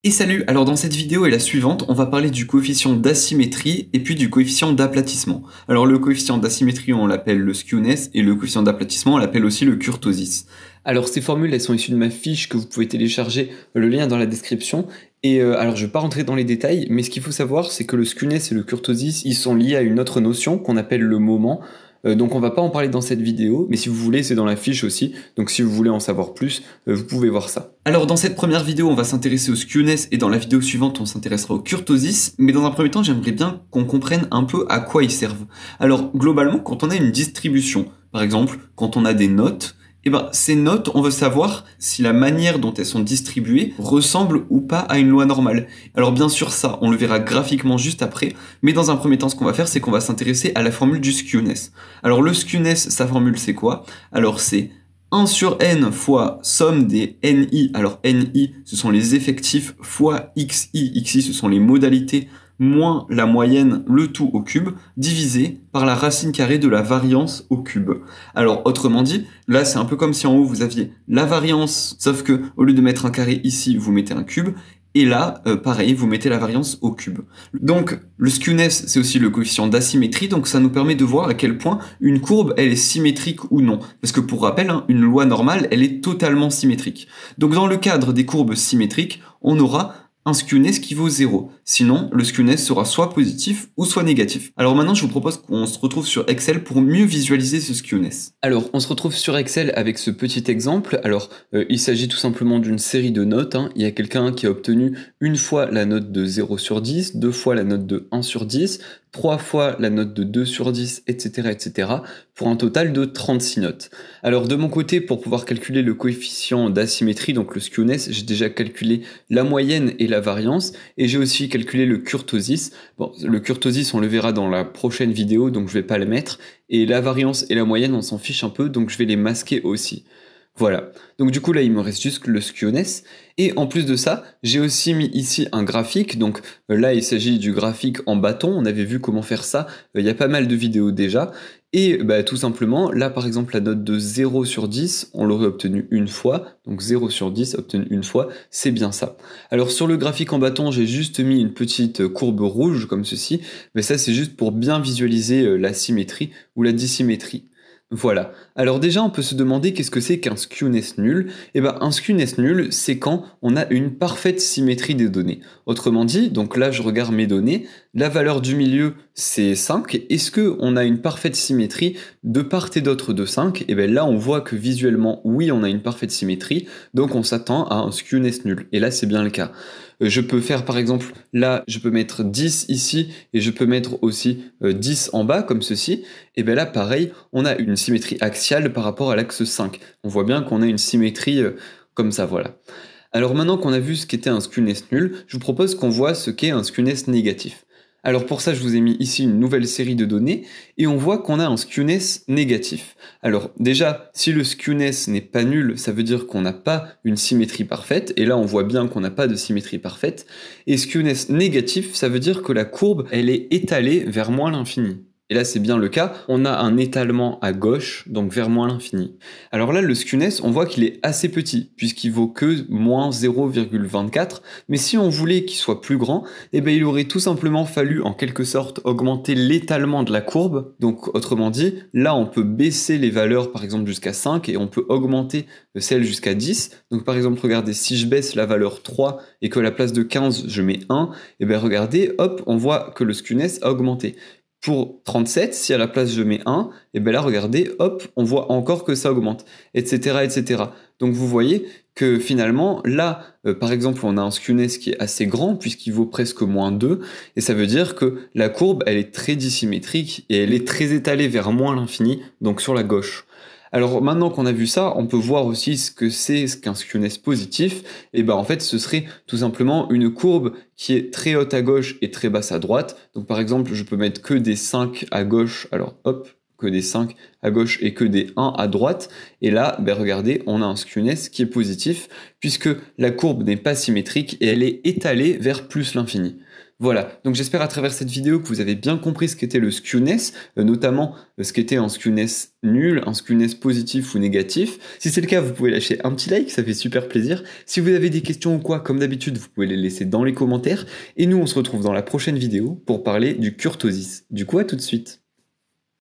Et salut, alors dans cette vidéo et la suivante, on va parler du coefficient d'asymétrie et puis du coefficient d'aplatissement. Alors le coefficient d'asymétrie, on l'appelle le skewness, et le coefficient d'aplatissement, on l'appelle aussi le kurtosis. Alors ces formules, elles sont issues de ma fiche que vous pouvez télécharger, le lien est dans la description. Et alors je vais pas rentrer dans les détails, mais ce qu'il faut savoir, c'est que le skewness et le kurtosis, ils sont liés à une autre notion qu'on appelle le moment. Donc on va pas en parler dans cette vidéo, mais si vous voulez, c'est dans la fiche aussi. Donc si vous voulez en savoir plus, vous pouvez voir ça. Alors dans cette première vidéo, on va s'intéresser au skewness et dans la vidéo suivante, on s'intéressera au kurtosis. Mais dans un premier temps, j'aimerais bien qu'on comprenne un peu à quoi ils servent. Alors globalement, quand on a une distribution, par exemple, quand on a des notes, eh ben, ces notes, on veut savoir si la manière dont elles sont distribuées ressemble ou pas à une loi normale. Alors bien sûr ça, on le verra graphiquement juste après, mais dans un premier temps, ce qu'on va faire, c'est qu'on va s'intéresser à la formule du skewness. Alors le skewness, sa formule c'est quoi? Alors c'est 1 sur n fois somme des ni. Alors ni, ce sont les effectifs, fois xi. Xi, ce sont les modalités, moins la moyenne, le tout au cube, divisé par la racine carrée de la variance au cube. Alors, autrement dit, là, c'est un peu comme si en haut, vous aviez la variance, sauf que au lieu de mettre un carré ici, vous mettez un cube, et là, pareil, vous mettez la variance au cube. Donc, le skewness, c'est aussi le coefficient d'asymétrie, donc ça nous permet de voir à quel point une courbe, elle est symétrique ou non. Parce que pour rappel, hein, une loi normale, elle est totalement symétrique. Donc, dans le cadre des courbes symétriques, on aura un skewness qui vaut 0. Sinon, le skewness sera soit positif ou soit négatif. Alors maintenant, je vous propose qu'on se retrouve sur Excel pour mieux visualiser ce skewness. Alors, on se retrouve sur Excel avec ce petit exemple. Alors, il s'agit tout simplement d'une série de notes, hein. Il y a quelqu'un qui a obtenu une fois la note de 0 sur 10, deux fois la note de 1 sur 10, 3 fois la note de 2 sur 10, etc., etc., pour un total de 36 notes. Alors, de mon côté, pour pouvoir calculer le coefficient d'asymétrie, donc le skewness, j'ai déjà calculé la moyenne et la variance, et j'ai aussi calculé le kurtosis. Bon, le kurtosis, on le verra dans la prochaine vidéo, donc je vais pas le mettre, et la variance et la moyenne, on s'en fiche un peu, donc je vais les masquer aussi. Voilà, donc du coup là il me reste juste le skewness, et en plus de ça, j'ai aussi mis ici un graphique, donc là il s'agit du graphique en bâton, on avait vu comment faire ça, il y a pas mal de vidéos déjà, et bah, tout simplement, là par exemple la note de 0 sur 10, on l'aurait obtenue une fois, donc 0 sur 10 obtenu une fois, c'est bien ça. Alors sur le graphique en bâton, j'ai juste mis une petite courbe rouge comme ceci, mais ça c'est juste pour bien visualiser la symétrie ou la dissymétrie. Voilà. Alors déjà, on peut se demander qu'est-ce que c'est qu'un skewness nul. Eh ben, un skewness nul, c'est quand on a une parfaite symétrie des données. Autrement dit, donc là, je regarde mes données, la valeur du milieu, c'est 5. Est-ce qu'on a une parfaite symétrie de part et d'autre de 5? Eh bien là, on voit que visuellement, oui, on a une parfaite symétrie, donc on s'attend à un skewness nul. Et là, c'est bien le cas. Je peux faire par exemple, là je peux mettre 10 ici et je peux mettre aussi 10 en bas comme ceci. Et bien là pareil, on a une symétrie axiale par rapport à l'axe 5. On voit bien qu'on a une symétrie comme ça, voilà. Alors maintenant qu'on a vu ce qu'était un skewness nul, je vous propose qu'on voit ce qu'est un skewness négatif. Alors pour ça, je vous ai mis ici une nouvelle série de données et on voit qu'on a un skewness négatif. Alors déjà, si le skewness n'est pas nul, ça veut dire qu'on n'a pas une symétrie parfaite. Et là, on voit bien qu'on n'a pas de symétrie parfaite. Et skewness négatif, ça veut dire que la courbe, elle est étalée vers moins l'infini. Et là, c'est bien le cas, on a un étalement à gauche, donc vers moins l'infini. Alors là, le skewness, on voit qu'il est assez petit, puisqu'il vaut que moins 0,24, mais si on voulait qu'il soit plus grand, eh ben, il aurait tout simplement fallu, en quelque sorte, augmenter l'étalement de la courbe. Donc, autrement dit, là, on peut baisser les valeurs, par exemple, jusqu'à 5, et on peut augmenter celles jusqu'à 10. Donc, par exemple, regardez, si je baisse la valeur 3, et que à la place de 15, je mets 1, eh ben, regardez, hop, on voit que le skewness a augmenté. Pour 37, si à la place je mets 1, et bien là, regardez, hop, on voit encore que ça augmente, etc., etc. Donc vous voyez que finalement, là, par exemple, on a un skewness qui est assez grand, puisqu'il vaut presque moins 2, et ça veut dire que la courbe, elle est très dissymétrique, et elle est très étalée vers moins l'infini, donc sur la gauche. Alors maintenant qu'on a vu ça, on peut voir aussi ce que c'est qu'un skewness positif. Et ben en fait, ce serait tout simplement une courbe qui est très haute à gauche et très basse à droite. Donc par exemple, je peux mettre que des 5 à gauche, alors hop, que des 5 à gauche et que des 1 à droite. Et là, ben regardez, on a un skewness qui est positif, puisque la courbe n'est pas symétrique et elle est étalée vers plus l'infini. Voilà, donc j'espère à travers cette vidéo que vous avez bien compris ce qu'était le skewness, notamment ce qu'était un skewness nul, un skewness positif ou négatif. Si c'est le cas, vous pouvez lâcher un petit like, ça fait super plaisir. Si vous avez des questions ou quoi, comme d'habitude, vous pouvez les laisser dans les commentaires. Et nous, on se retrouve dans la prochaine vidéo pour parler du kurtosis. Du coup, à tout de suite.